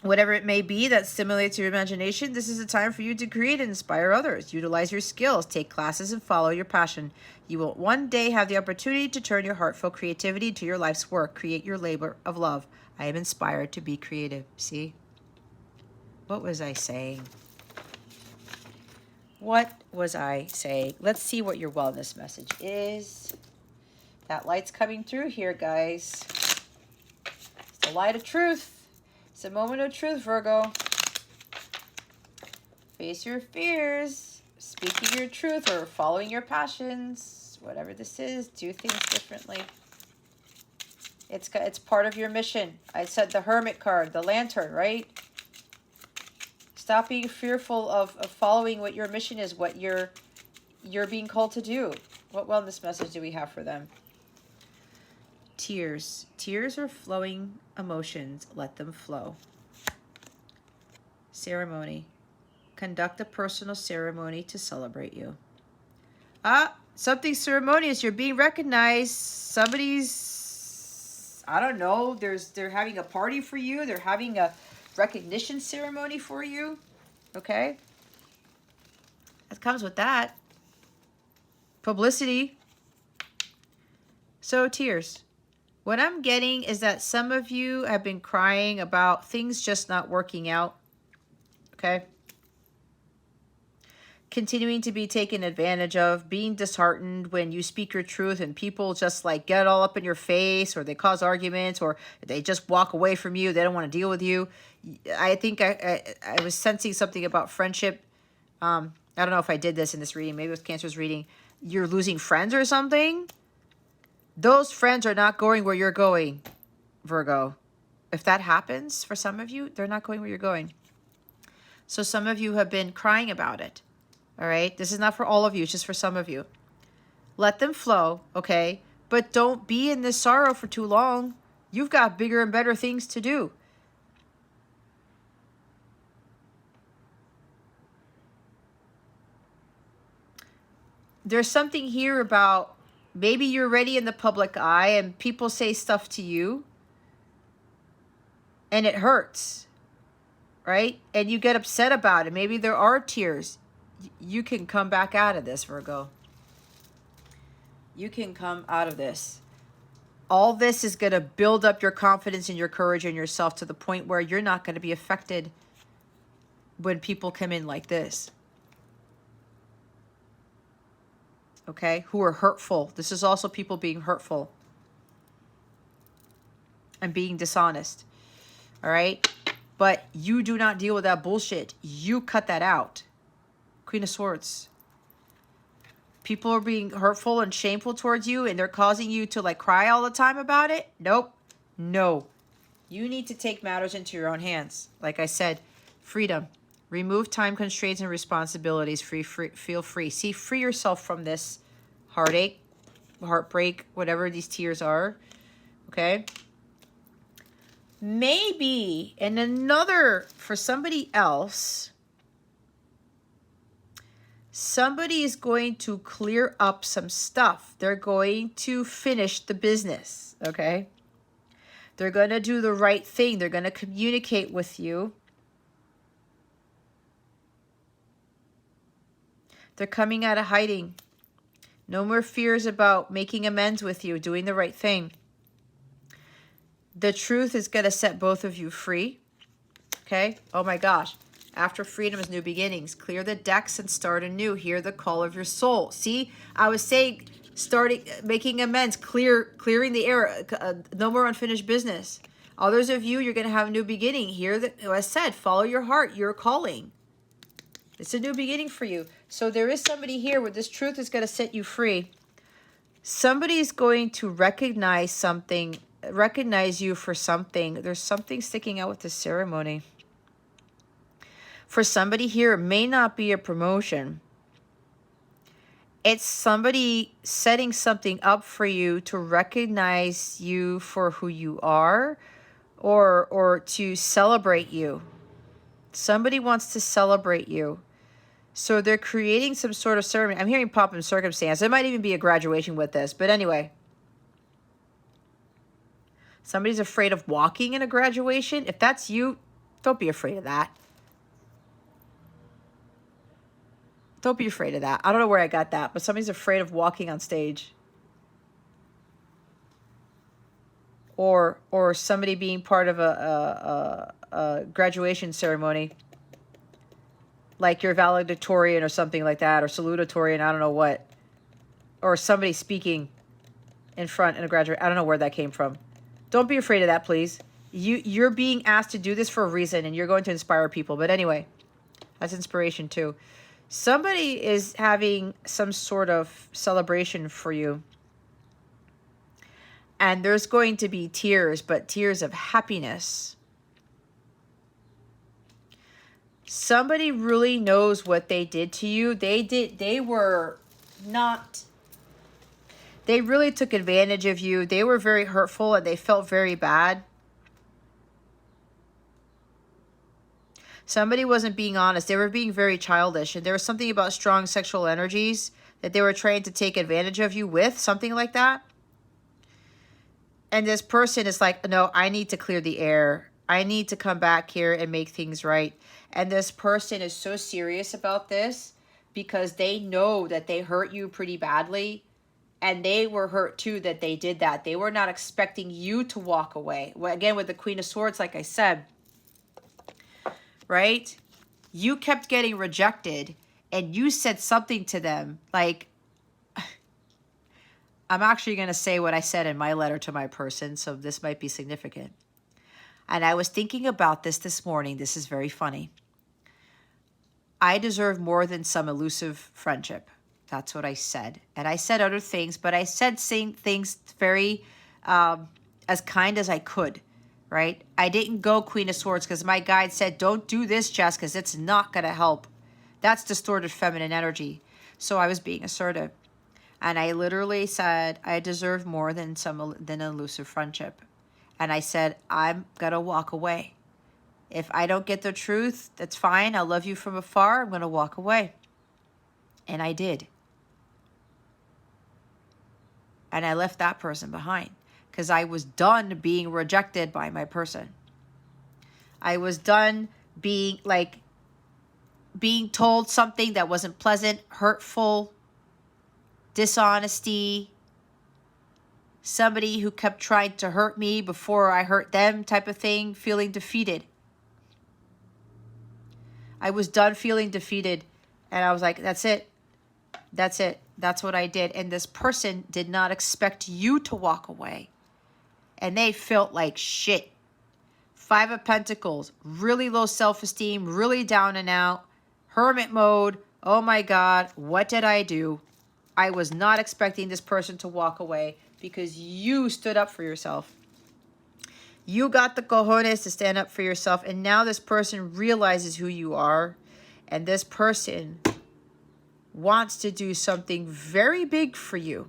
Whatever it may be that stimulates your imagination, this is a time for you to create and inspire others. Utilize your skills, take classes, and follow your passion. You will one day have the opportunity to turn your heartfelt creativity into your life's work. Create your labor of love. I am inspired to be creative. See? What was I saying? What was I saying? Let's see what your wellness message is. That light's coming through here, guys. It's the light of truth. It's a moment of truth, Virgo. Face your fears. Speaking your truth or following your passions. Whatever this is, do things differently. It's part of your mission. I said the Hermit card, the Lantern, right? Stop being fearful of following what your mission is, what you're being called to do. What wellness message do we have for them? Tears. Tears are flowing emotions. Let them flow. Ceremony. Conduct a personal ceremony to celebrate you. Something ceremonious. You're being recognized. Somebody's, I don't know, they're having a party for you. They're having a recognition ceremony for you. Okay? That comes with that. Publicity. So, tears. What I'm getting is that some of you have been crying about things just not working out. Okay? Continuing to be taken advantage of, being disheartened when you speak your truth and people just like get all up in your face, or they cause arguments, or they just walk away from you. They don't want to deal with you. I think I was sensing something about friendship. I don't know if I did this in this reading. Maybe it was Cancer's reading. You're losing friends or something. Those friends are not going where you're going, Virgo. If that happens for some of you, they're not going where you're going. So some of you have been crying about it. All right? This is not for all of you. It's just for some of you. Let them flow, okay? But don't be in this sorrow for too long. You've got bigger and better things to do. There's something here about maybe you're already in the public eye and people say stuff to you and it hurts, right? And you get upset about it. Maybe there are tears. You can come back out of this, Virgo. You can come out of this. All this is going to build up your confidence and your courage in yourself to the point where you're not going to be affected when people come in like this. Okay? Who are hurtful. This is also people being hurtful and being dishonest. All right? But you do not deal with that bullshit. You cut that out. Queen of Swords. People are being hurtful and shameful towards you and they're causing you to like cry all the time about it. Nope. No. You need to take matters into your own hands. Like I said, freedom. Remove time constraints and responsibilities. Feel free. See, free yourself from this heartache, heartbreak, whatever these tears are. Okay? Maybe, and another, for somebody else, somebody is going to clear up some stuff. They're going to finish the business, okay? They're going to do the right thing. They're going to communicate with you. They're coming out of hiding. No more fears about making amends with you, doing the right thing. The truth is going to set both of you free, okay? Oh my gosh. After freedom is new beginnings. Clear the decks and start anew. Hear the call of your soul. See, I was saying making amends, clearing the air, no more unfinished business. Others of you, you're going to have a new beginning. Hear that, I said, follow your heart, your calling. It's a new beginning for you. So there is somebody here where this truth is going to set you free. Somebody's going to recognize something, recognize you for something. There's something sticking out with this ceremony. For somebody here, it may not be a promotion. It's somebody setting something up for you to recognize you for who you are, or to celebrate you. Somebody wants to celebrate you. So they're creating some sort of ceremony. I'm hearing pomp and circumstance. There might even be a graduation with this. But anyway. Somebody's afraid of walking in a graduation. If that's you, don't be afraid of that. Don't be afraid of that. I don't know where I got that, but somebody's afraid of walking on stage. Or somebody being part of a graduation ceremony. Like your valedictorian or something like that, or salutatorian, I don't know what. Or somebody speaking in front in a graduate. I don't know where that came from. Don't be afraid of that, please. You're being asked to do this for a reason, and you're going to inspire people. But anyway, that's inspiration too. Somebody is having some sort of celebration for you. And there's going to be tears, but tears of happiness. Somebody really knows what they did to you. They really took advantage of you. They were very hurtful and they felt very bad. Somebody wasn't being honest. They were being very childish. And there was something about strong sexual energies that they were trying to take advantage of you with. Something like that. And this person is like, no, I need to clear the air. I need to come back here and make things right. And this person is so serious about this because they know that they hurt you pretty badly. And they were hurt too that they did that. They were not expecting you to walk away. Well, again, with the Queen of Swords, like I said, right? You kept getting rejected and you said something to them like, I'm actually going to say what I said in my letter to my person, so this might be significant. And I was thinking about this morning. This is very funny. I deserve more than some elusive friendship. That's what I said. And I said other things, but I said things very as kind as I could. Right? I didn't go Queen of Swords because my guide said, don't do this, Jess, because it's not going to help. That's distorted feminine energy. So I was being assertive. And I literally said, I deserve more than an elusive friendship. And I said, I'm going to walk away. If I don't get the truth, that's fine. I'll love you from afar. I'm going to walk away. And I did. And I left that person behind. Because I was done being rejected by my person. I was done being told something that wasn't pleasant, hurtful, dishonesty, somebody who kept trying to hurt me before I hurt them type of thing, feeling defeated. I was done feeling defeated. And I was like, that's it. That's it. That's what I did. And this person did not expect you to walk away. And they felt like shit. 5 of Pentacles, really low self-esteem, really down and out, hermit mode. Oh my God, what did I do? I was not expecting this person to walk away because you stood up for yourself. You got the cojones to stand up for yourself. And now this person realizes who you are. And this person wants to do something very big for you.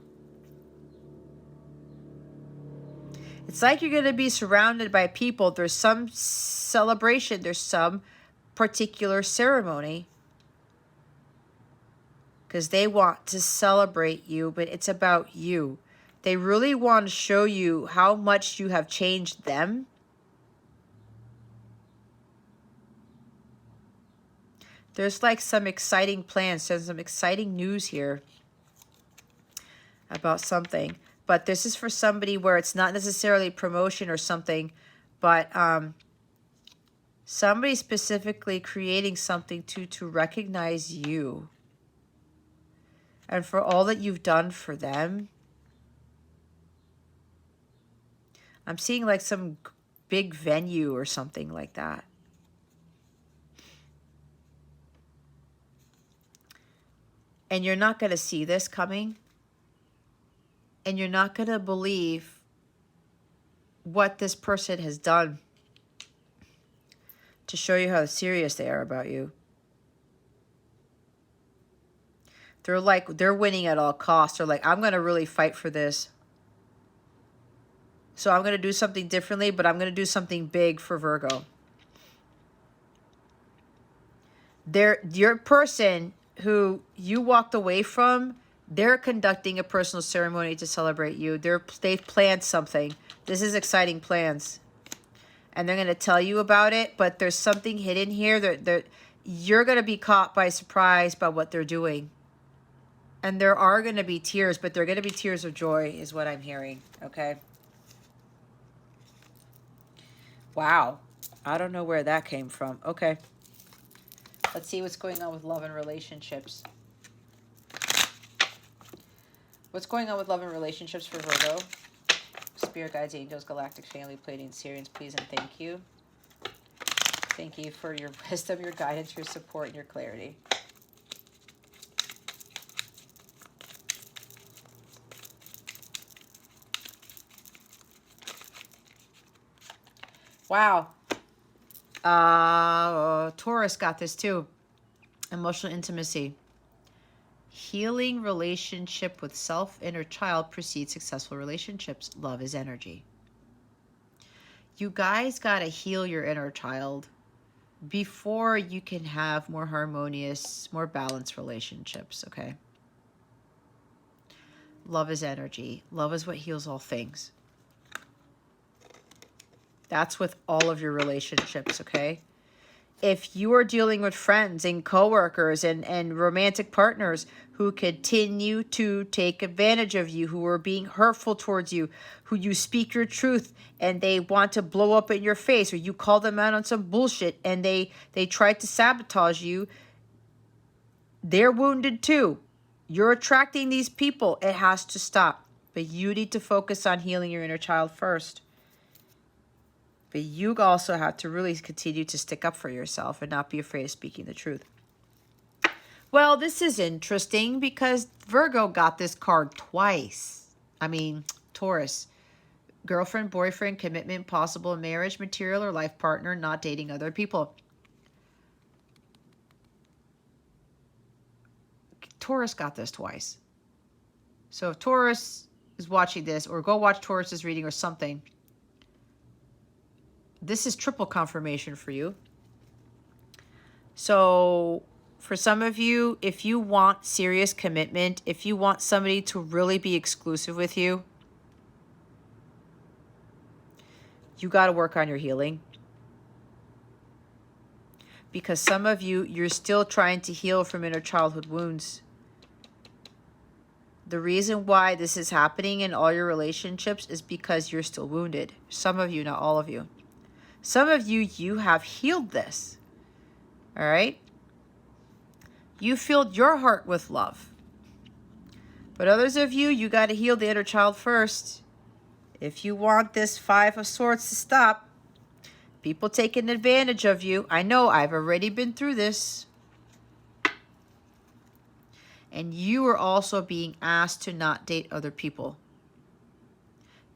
It's like you're going to be surrounded by people. There's some celebration. There's some particular ceremony. Because they want to celebrate you, but it's about you. They really want to show you how much you have changed them. There's like some exciting plans. There's some exciting news here about something. But this is for somebody where it's not necessarily promotion or something, but somebody specifically creating something to recognize you. And for all that you've done for them. I'm seeing like some big venue or something like that. And you're not going to see this coming. And you're not going to believe what this person has done to show you how serious they are about you. They're winning at all costs. They're like, I'm going to really fight for this. So I'm going to do something differently, but I'm going to do something big for Virgo. Your person who you walked away from, they're conducting a personal ceremony to celebrate you. They've planned something. This is exciting plans. And they're going to tell you about it, but there's something hidden here. You're going to be caught by surprise by what they're doing. And there are going to be tears, but they're going to be tears of joy is what I'm hearing, okay? Wow. I don't know where that came from. Okay. Let's see what's going on with love and relationships. What's going on with love and relationships for Virgo? Spirit guides, angels, galactic family, Pleiadians, Sirians, please and thank you. Thank you for your wisdom, your guidance, your support, and your clarity. Wow. Taurus got this too. Emotional intimacy. Healing relationship with self, inner child precedes successful relationships. Love is energy. You guys got to heal your inner child before you can have more harmonious, more balanced relationships, okay? Love is energy. Love is what heals all things. That's with all of your relationships, okay? If you are dealing with friends and coworkers and romantic partners who continue to take advantage of you, who are being hurtful towards you, who you speak your truth and they want to blow up in your face, or you call them out on some bullshit and they try to sabotage you, they're wounded too. You're attracting these people. It has to stop. But you need to focus on healing your inner child first. But you also have to really continue to stick up for yourself and not be afraid of speaking the truth. Well, this is interesting because Virgo got this card twice. I mean, Taurus. Girlfriend, boyfriend, commitment, possible marriage, material or life partner, not dating other people. Taurus got this twice. So if Taurus is watching this, or go watch Taurus's reading or something, this is triple confirmation for you. So for some of you, if you want serious commitment, if you want somebody to really be exclusive with you, you got to work on your healing. Because some of you, you're still trying to heal from inner childhood wounds. The reason why this is happening in all your relationships is because you're still wounded. Some of you, not all of you. Some of you, you have healed this. All right? You filled your heart with love. But others of you, you got to heal the inner child first. If you want this Five of Swords to stop, people taking advantage of you. I know, I've already been through this. And you are also being asked to not date other people.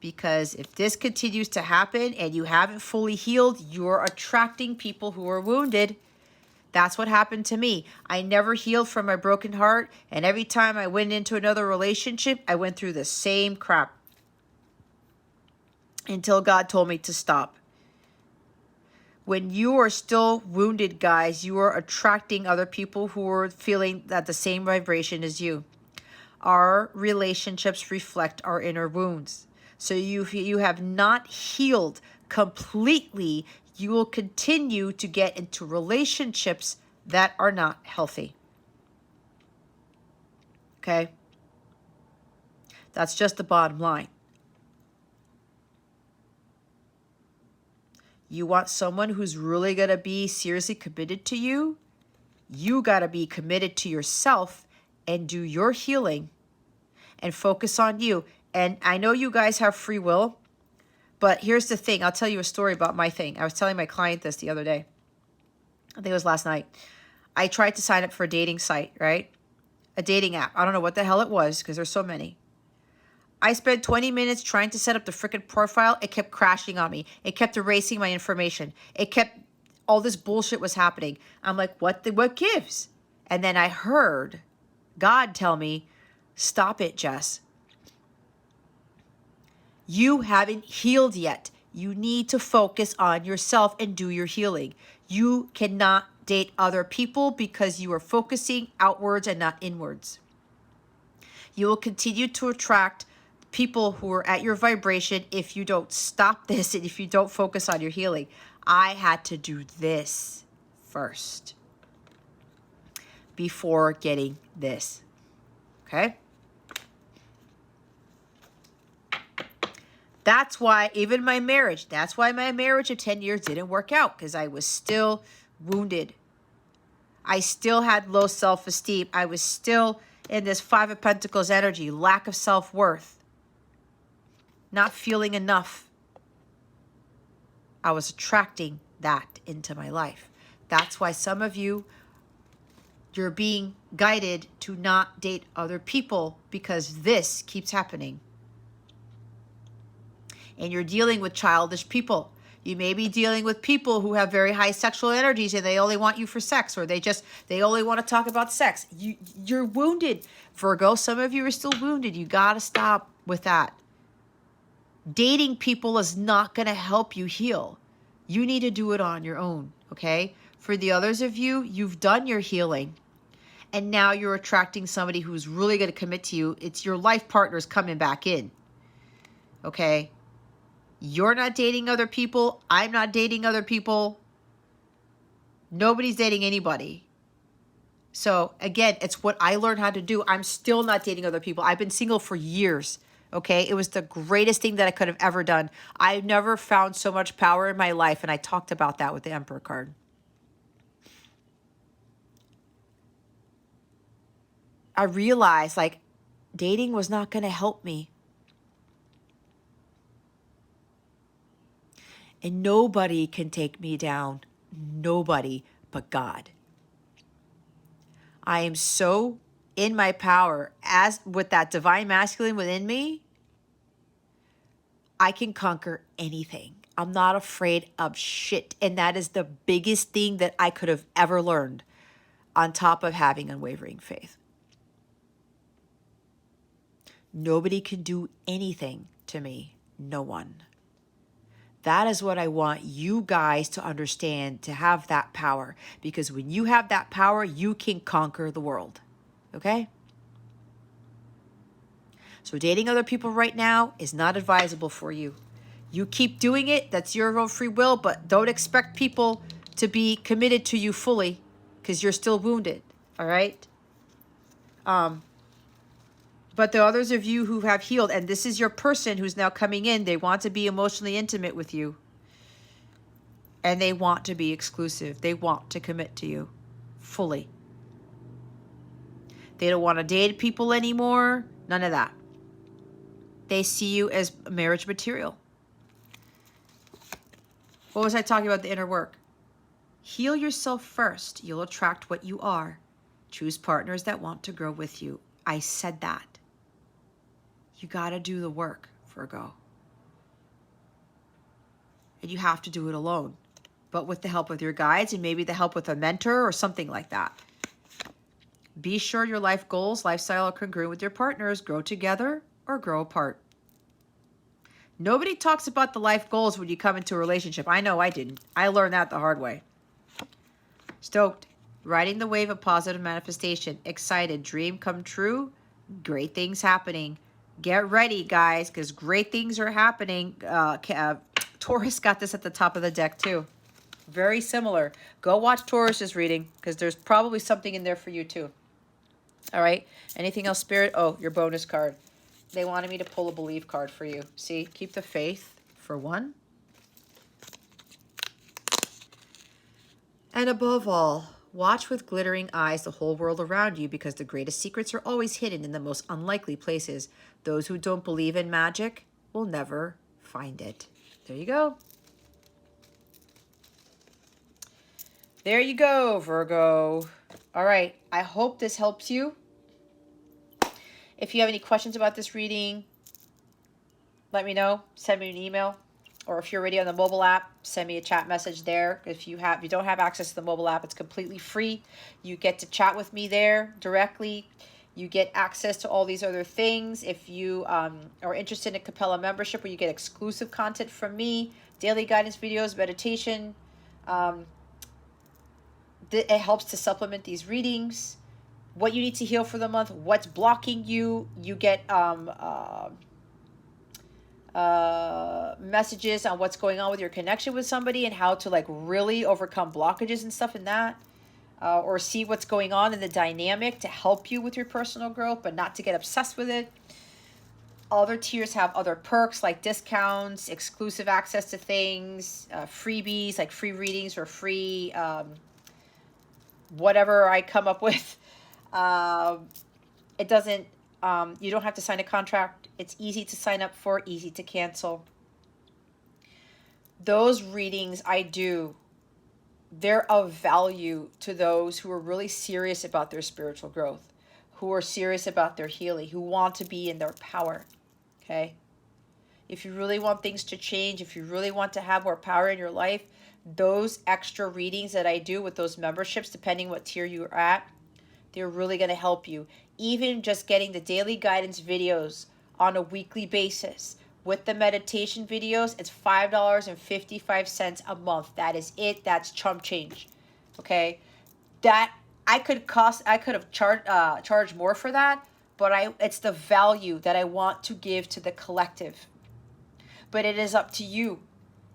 Because if this continues to happen and you haven't fully healed, you're attracting people who are wounded. That's what happened to me. I never healed from my broken heart. And every time I went into another relationship, I went through the same crap. Until God told me to stop. When you are still wounded, guys, you are attracting other people who are feeling that the same vibration as you. Our relationships reflect our inner wounds. So you have not healed completely, you will continue to get into relationships that are not healthy. Okay? That's just the bottom line. You want someone who's really going to be seriously committed to you? You got to be committed to yourself and do your healing and focus on you. And I know you guys have free will, but here's the thing. I'll tell you a story about my thing. I was telling my client this the other day. I think it was last night. I tried to sign up for a dating site, right? A dating app. I don't know what the hell it was because there's so many. I spent 20 minutes trying to set up the freaking profile. It kept crashing on me. It kept erasing my information. All this bullshit was happening. I'm like, what gives? And then I heard God tell me, stop it, Jess. You haven't healed yet. You need to focus on yourself and do your healing. You cannot date other people because you are focusing outwards and not inwards. You will continue to attract people who are at your vibration if you don't stop this and if you don't focus on your healing. I had to do this first before getting this. Okay? That's why my marriage of 10 years didn't work out, because I was still wounded. I still had low self-esteem. I was still in this Five of Pentacles energy, lack of self-worth, not feeling enough. I was attracting that into my life. That's why some of you, you're being guided to not date other people, because this keeps happening. And you're dealing with childish people. You may be dealing with people who have very high sexual energies and they only want you for sex, or they only want to talk about sex. You're wounded, Virgo. Some of you are still wounded. You got to stop with that. Dating people is not going to help you heal. You need to do it on your own, okay? For the others of you, you've done your healing. And now you're attracting somebody who's really going to commit to you. It's your life partner's coming back in, okay? You're not dating other people. I'm not dating other people. Nobody's dating anybody. So again, it's what I learned how to do. I'm still not dating other people. I've been single for years. Okay. It was the greatest thing that I could have ever done. I've never found so much power in my life. And I talked about that with the Emperor card. I realized like dating was not going to help me. And nobody can take me down. Nobody but God. I am so in my power, as with that divine masculine within me, I can conquer anything. I'm not afraid of shit. And that is the biggest thing that I could have ever learned, on top of having unwavering faith. Nobody can do anything to me. No one. That is what I want you guys to understand, to have that power. Because when you have that power, you can conquer the world. Okay? So dating other people right now is not advisable for you. You keep doing it. That's your own free will. But don't expect people to be committed to you fully, because you're still wounded. All right? But the others of you who have healed, and this is your person who's now coming in, they want to be emotionally intimate with you. And they want to be exclusive. They want to commit to you fully. They don't want to date people anymore. None of that. They see you as marriage material. What was I talking about? The inner work. Heal yourself first. You'll attract what you are. Choose partners that want to grow with you. I said that. You got to do the work, Virgo. and you have to do it alone, but with the help of your guides and maybe the help with a mentor or something like that. Be sure your life goals, lifestyle are congruent with your partners. Grow together or grow apart. Nobody talks about the life goals when you come into a relationship. I know I didn't. I learned that the hard way. Stoked. Riding the wave of positive manifestation. Excited. Dream come true. Great things happening. Get ready, guys, because great things are happening. Taurus got this at the top of the deck, too. Very similar. Go watch Taurus's reading, because there's probably something in there for you, too. All right. Anything else, Spirit? Oh, your bonus card. They wanted me to pull a belief card for you. See, keep the faith for one. And above all, watch with glittering eyes the whole world around you, because the greatest secrets are always hidden in the most unlikely places. Those who don't believe in magic will never find it. There you go. There you go, Virgo. All right. I hope this helps you. If you have any questions about this reading, let me know. Send me an email. Or if you're already on the mobile app, send me a chat message there. If you don't have access to the mobile app, it's completely free. You get to chat with me there directly. You get access to all these other things. If you are interested in a Capella membership where you get exclusive content from me, daily guidance videos, meditation, it helps to supplement these readings. What you need to heal for the month, what's blocking you. You get messages on what's going on with your connection with somebody and how to like really overcome blockages and stuff in that. Or see what's going on in the dynamic to help you with your personal growth, but not to get obsessed with it. Other tiers have other perks like discounts, exclusive access to things, freebies like free readings or free whatever I come up with. It doesn't, you don't have to sign a contract. It's easy to sign up for, easy to cancel. Those readings I do, they're of value to those who are really serious about their spiritual growth, who are serious about their healing, who want to be in their power, okay? If you really want things to change, if you really want to have more power in your life, those extra readings that I do with those memberships, depending what tier you're at, they're really going to help you. Even just getting the daily guidance videos on a weekly basis with the meditation videos, it's $5.55 a month. That is it. That's chump change. Okay, that I could have charged more for that, but it's the value that I want to give to the collective. But it is up to you.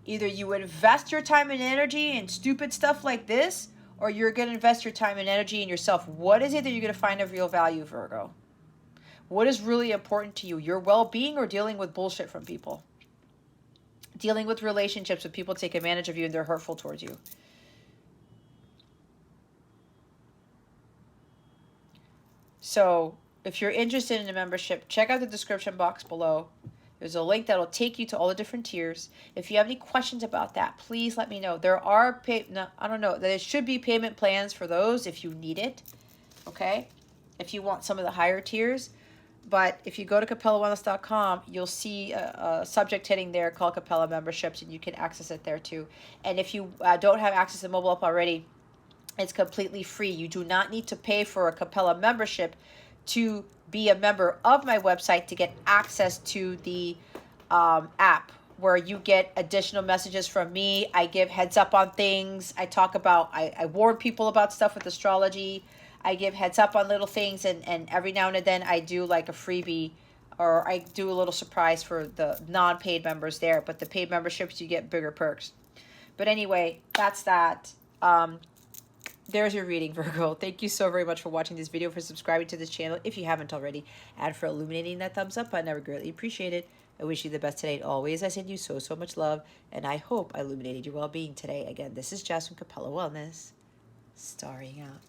Either you invest your time and energy in stupid stuff like this, or you're going to invest your time and energy in yourself. What is it that you're going to find of real value, Virgo? What is really important to you? Your well-being or dealing with bullshit from people? Dealing with relationships with people take advantage of you and they're hurtful towards you. So if you're interested in a membership, check out the description box below. There's a link that will take you to all the different tiers. If you have any questions about that, please let me know. There are, there should be payment plans for those if you need it, okay? If you want some of the higher tiers. But if you go to CapellaWellness.com, you'll see a subject heading there called Capella Memberships, and you can access it there too. And if you don't have access to the mobile app already, it's completely free. You do not need to pay for a Capella membership to be a member of my website to get access to the app, where you get additional messages from me. I give heads up on things. I talk about, I warn people about stuff with astrology. I give heads up on little things, and every now and then I do like a freebie, or I do a little surprise for the non-paid members there. But the paid memberships, you get bigger perks. But anyway, that's that. There's your reading, Virgo. Thank you so very much for watching this video, for subscribing to this channel if you haven't already, and for illuminating that thumbs up button. I would greatly appreciate it. I wish you the best today and always. I send you so, so much love, and I hope I illuminated your well-being today. Again, this is Jess from Capella Wellness, starring out.